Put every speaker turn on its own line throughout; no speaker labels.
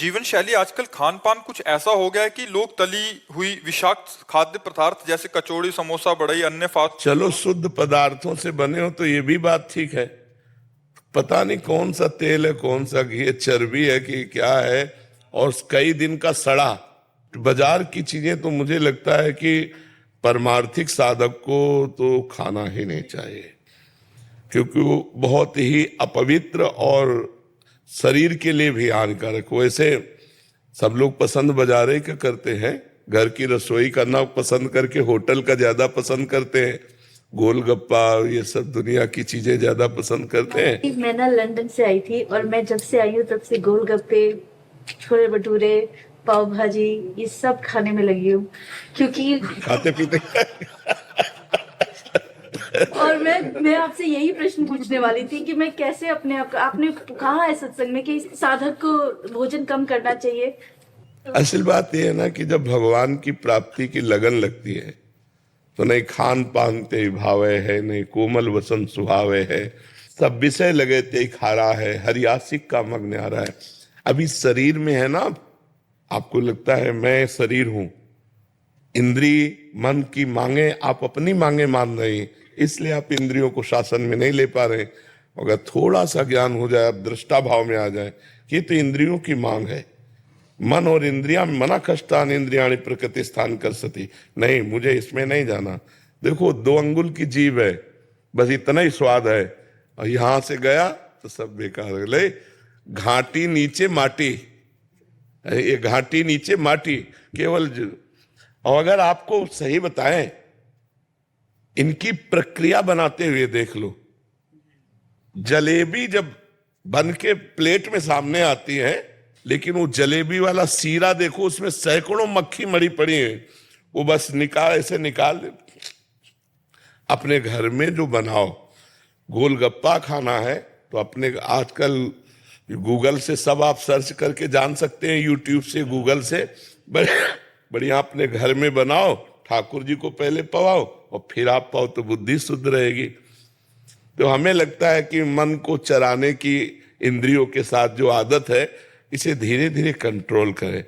जीवन शैली आजकल खान पान कुछ ऐसा हो गया है कि लोग तली हुई विषाक्त खाद्य पदार्थ जैसे कचौड़ी, समोसा, बढ़ई, अन्य फास्ट।
चलो शुद्ध पदार्थों से बने हो तो ये भी बात ठीक है। पता नहीं कौन सा तेल है, कौन सा घी है, चर्बी है कि क्या है, और कई दिन का सड़ा। बाजार की चीजें तो मुझे लगता है कि परमार्थिक साधक को तो खाना ही नहीं चाहिए, क्योंकि वो बहुत ही अपवित्र और शरीर के लिए भी हानिकारक। वैसे सब लोग पसंद बाजारे का करते हैं, घर की रसोई करना पसंद करके होटल का ज्यादा पसंद करते हैं, गोलगप्पा ये सब दुनिया की चीजें ज्यादा पसंद करते हैं।
मैं ना लंदन से आई थी और मैं जब से आई हूँ तब से गोलगप्पे, छोले भटूरे, पाव भाजी ये सब खाने में लगी हूँ, क्योंकि
खाते पीते
और मैं आपसे यही प्रश्न पूछने वाली थी कि मैं कैसे अपने आप आपने कहा है सत्संग में कि साधक को भोजन कम करना चाहिए।
असल बात यह है ना कि जब भगवान की प्राप्ति की लगन लगती है तो नहीं खान पान ते भावे है, नहीं कोमल वसन सुहावे है, सब विषय लगे ते खारा है, हरियासिक का मग्न आ रहा है। अभी शरीर में है ना, आपको लगता है मैं शरीर हूं, इंद्री मन की मांगे आप अपनी मांगे मान रहे हैं, इसलिए आप इंद्रियों को शासन में नहीं ले पा रहे। अगर थोड़ा सा ज्ञान हो जाए, आप दृष्टा भाव में आ जाए कि तो इंद्रियों की मांग है। मन और इंद्रियां मना कष्टान इंद्रियाणी प्रकृति स्थान कर सती, नहीं मुझे इसमें नहीं जाना। देखो 2 अंगुल की जीभ है, बस इतना ही स्वाद है, और यहां से गया तो सब बेकार। ले घाटी नीचे माटी, ये घाटी नीचे माटी केवल। और अगर आपको सही बताएं, इनकी प्रक्रिया बनाते हुए देख लो, जलेबी जब बन के प्लेट में सामने आती है, लेकिन वो जलेबी वाला सीरा देखो, उसमें सैकड़ों मक्खी मरी पड़ी है, वो बस ऐसे निकाल दे। अपने घर में जो बनाओ, गोलगप्पा खाना है तो अपने आजकल गूगल से सब आप सर्च करके जान सकते हैं, यूट्यूब से, गूगल से, बढ़िया अपने घर में बनाओ, ठाकुर जी को पहले पवाओ और फिर आप पाओ तो बुद्धि शुद्ध रहेगी। तो हमें लगता है कि मन को चराने की इंद्रियों के साथ जो आदत है, इसे धीरे धीरे कंट्रोल करें।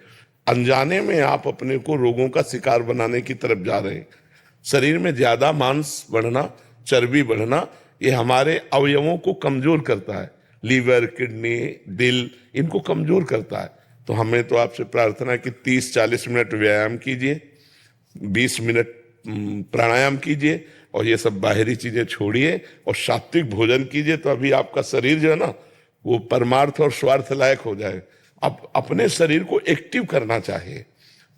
अनजाने में आप अपने को रोगों का शिकार बनाने की तरफ जा रहे हैं। शरीर में ज्यादा मांस बढ़ना, चर्बी बढ़ना, ये हमारे अवयवों को कमजोर करता है। लीवर, किडनी, दिल, इनको कमजोर करता है। तो हमें तो आपसे प्रार्थना है कि 30-40 मिनट व्यायाम कीजिए, 20 मिनट प्राणायाम कीजिए, और ये सब बाहरी चीजें छोड़िए और सात्विक भोजन कीजिए। तो अभी आपका शरीर जो है ना, वो परमार्थ और स्वार्थ लायक हो जाए। अब अपने शरीर को एक्टिव करना चाहिए,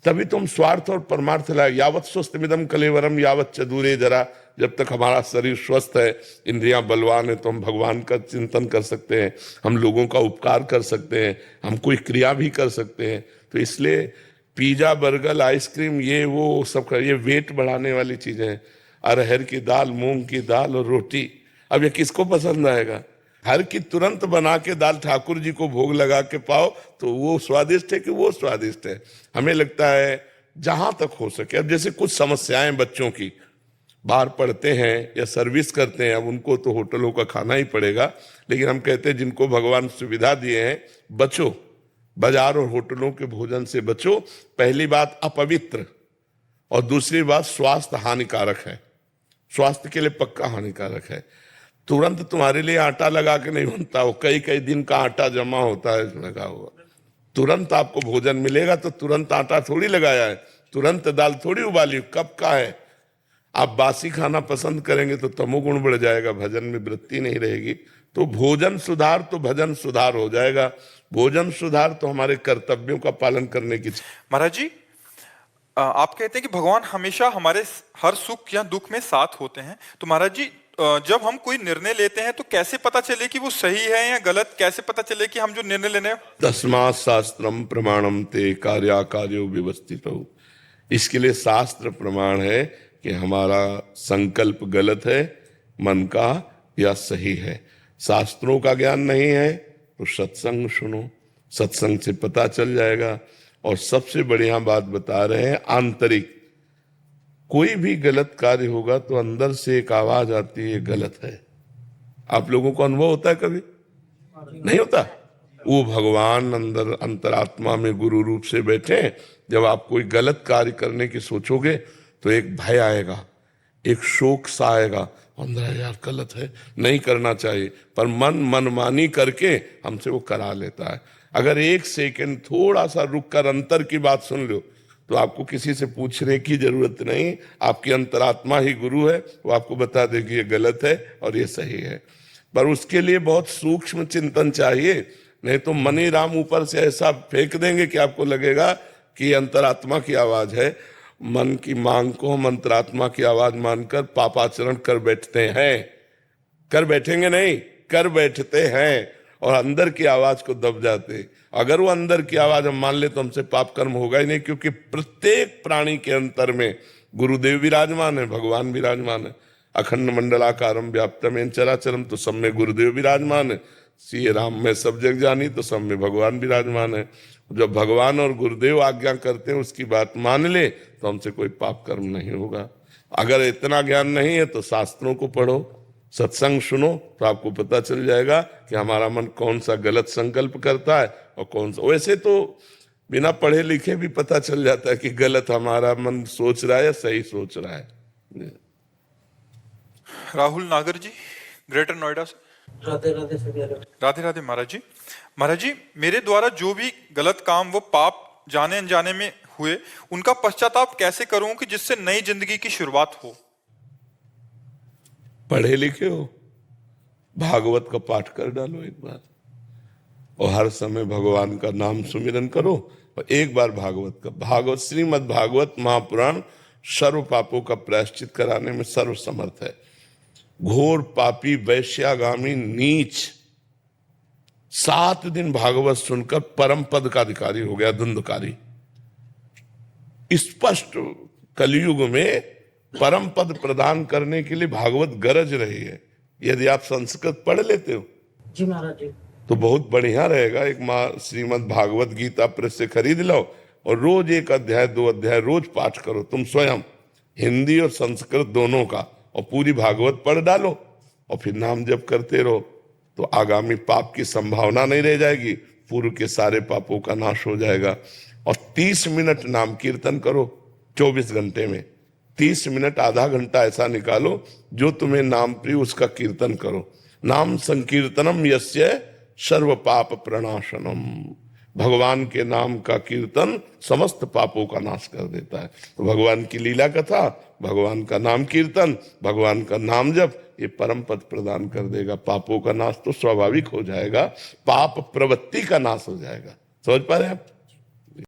तभी तुम स्वार्थ और परमार्थ लायक। यावत स्वस्थमिदम कलेवरम यावत च दूरे जरा, जब तक हमारा शरीर स्वस्थ है, इंद्रियां बलवान है, तो हम भगवान का चिंतन कर सकते हैं, हम लोगों का उपकार कर सकते हैं, हम कोई क्रिया भी कर सकते हैं। तो इसलिए पिज्जा, बर्गर, आइसक्रीम, ये वो सब ये वेट बढ़ाने वाली चीजें हैं। अरहर की दाल, मूंग की दाल और रोटी, अब ये किसको पसंद आएगा? हर की तुरंत बना के दाल ठाकुर जी को भोग लगा के पाओ तो वो स्वादिष्ट है कि वो स्वादिष्ट है? हमें लगता है जहां तक हो सके। अब जैसे कुछ समस्याएं बच्चों की, बाहर पढ़ते हैं या सर्विस करते हैं, अब उनको तो होटलों का खाना ही पड़ेगा, लेकिन हम कहते हैं जिनको भगवान सुविधा दिए हैं, बचो, बाजार और होटलों के भोजन से बचो। पहली बात अपवित्र, और दूसरी बात स्वास्थ्य हानिकारक है, स्वास्थ्य के लिए पक्का हानिकारक है। तुरंत तुम्हारे लिए आटा लगा के नहीं बनता, वो कई कई दिन का आटा जमा होता है लगा हुआ। तुरंत आपको भोजन मिलेगा तो तुरंत आटा थोड़ी लगाया है, तुरंत दाल थोड़ी उबाली, कब का है। आप बासी खाना पसंद करेंगे तो तमोगुण बढ़ जाएगा, भजन में वृत्ति नहीं रहेगी। तो भोजन सुधार तो भजन सुधार हो जाएगा। भोजन सुधार तो हमारे कर्तव्यों का पालन करने की।
महाराज जी, आप कहते हैं कि भगवान हमेशा हमारे हर सुख या दुख में साथ होते हैं, तो महाराज जी जब हम कोई निर्णय लेते हैं तो कैसे पता चले कि वो सही है या गलत? कैसे पता चले कि हम जो निर्णय लेने?
तस्मात् शास्त्रम प्रमाणम ते कार्याकार्यो व्यवस्थितौ। इसके लिए शास्त्र प्रमाण है कि हमारा संकल्प गलत है, मन का, या सही है। शास्त्रों का ज्ञान नहीं है तो सत्संग सुनो, सत्संग से पता चल जाएगा। और सबसे बढ़िया बात बता रहे हैं, आंतरिक। कोई भी गलत कार्य होगा तो अंदर से एक आवाज आती है, गलत है। आप लोगों को अनुभव होता है कभी? नहीं होता? वो भगवान अंदर अंतरात्मा में गुरु रूप से बैठे। जब आप कोई गलत कार्य करने की सोचोगे तो एक भय आएगा, एक शोक सा आएगा, अंदर यार गलत है, नहीं करना चाहिए, पर मनमानी करके हमसे वो करा लेता है। अगर एक सेकंड थोड़ा सा रुक कर अंतर की बात सुन लो तो आपको किसी से पूछने की जरूरत नहीं, आपकी अंतरात्मा ही गुरु है, वो आपको बता दे कि ये गलत है और ये सही है। पर उसके लिए बहुत सूक्ष्म चिंतन चाहिए, नहीं तो मनी राम ऊपर से ऐसा फेंक देंगे कि आपको लगेगा कि अंतरात्मा की आवाज है। मन की मांग को हम अंतरात्मा की आवाज मानकर पापाचरण कर बैठते हैं, कर बैठेंगे नहीं, कर बैठते हैं और अंदर की आवाज को दब जाते। अगर वो अंदर की आवाज हम मान ले तो हमसे पाप कर्म होगा ही नहीं, क्योंकि प्रत्येक प्राणी के अंतर में गुरुदेव विराजमान है, भगवान विराजमान है। अखंड मंडलाकारम व्याप्तम चराचरम, तो सब में गुरुदेव विराजमान है। श्री राम में सब जग जानी, तो सब में भगवान विराजमान है। जब भगवान और गुरुदेव आज्ञा करते हैं, उसकी बात मान ले तो हमसे कोई पाप कर्म नहीं होगा। अगर इतना ज्ञान नहीं है तो शास्त्रों को पढ़ो, सत्संग सुनो, तो आपको पता चल जाएगा कि हमारा मन कौन सा गलत संकल्प करता है और कौन सा। वैसे तो बिना पढ़े लिखे भी पता चल जाता है कि गलत हमारा मन सोच रहा है या सही सोच रहा है।
राहुल नागर जी, ग्रेटर नोएडा से।
राधे राधे सभी।
राधे राधे महाराज जी। महाराज जी, मेरे द्वारा जो भी गलत काम वो पाप जाने अनजाने में हुए, उनका पश्चाताप कैसे करूं कि जिससे नई जिंदगी की शुरुआत हो?
पढ़े लिखे हो, भागवत का पाठ कर डालो एक बार, और हर समय भगवान का नाम सुमिरन करो। और एक बार भागवत श्रीमद् भागवत महापुराण सर्व पापों का प्रायश्चित कराने में सर्व समर्थ है। घोर पापी वैश्यागामी नीच 7 दिन भागवत सुनकर परम पद का अधिकारी हो गया, धुंधकारी। स्पष्ट कलयुग में परम पद प्रदान करने के लिए भागवत गरज रही है। यदि आप संस्कृत पढ़ लेते हो
जी महाराज जी,
तो बहुत बढ़िया रहेगा। एक माँ श्रीमद् भागवत गीता प्रेस से खरीद लो और रोज 1 अध्याय 2 अध्याय रोज पाठ करो तुम स्वयं, हिंदी और संस्कृत दोनों का, और पूरी भागवत पढ़ डालो और फिर नाम जप करते रहो, तो आगामी पाप की संभावना नहीं रह जाएगी, पूर्व के सारे पापों का नाश हो जाएगा। और 30 मिनट नाम कीर्तन करो 24 घंटे में, 30 मिनट आधा घंटा ऐसा निकालो जो तुम्हें नाम प्रिय, उसका कीर्तन करो। नाम संकीर्तनम यस्य सर्व पाप प्रणाशनम, भगवान के नाम का कीर्तन समस्त पापों का नाश कर देता है। तो भगवान की लीला कथा, भगवान का नाम कीर्तन, भगवान का नाम जप, ये परम पद प्रदान कर देगा। पापों का नाश तो स्वाभाविक हो जाएगा, पाप प्रवृत्ति का नाश हो जाएगा। समझ पा रहे हैं आप?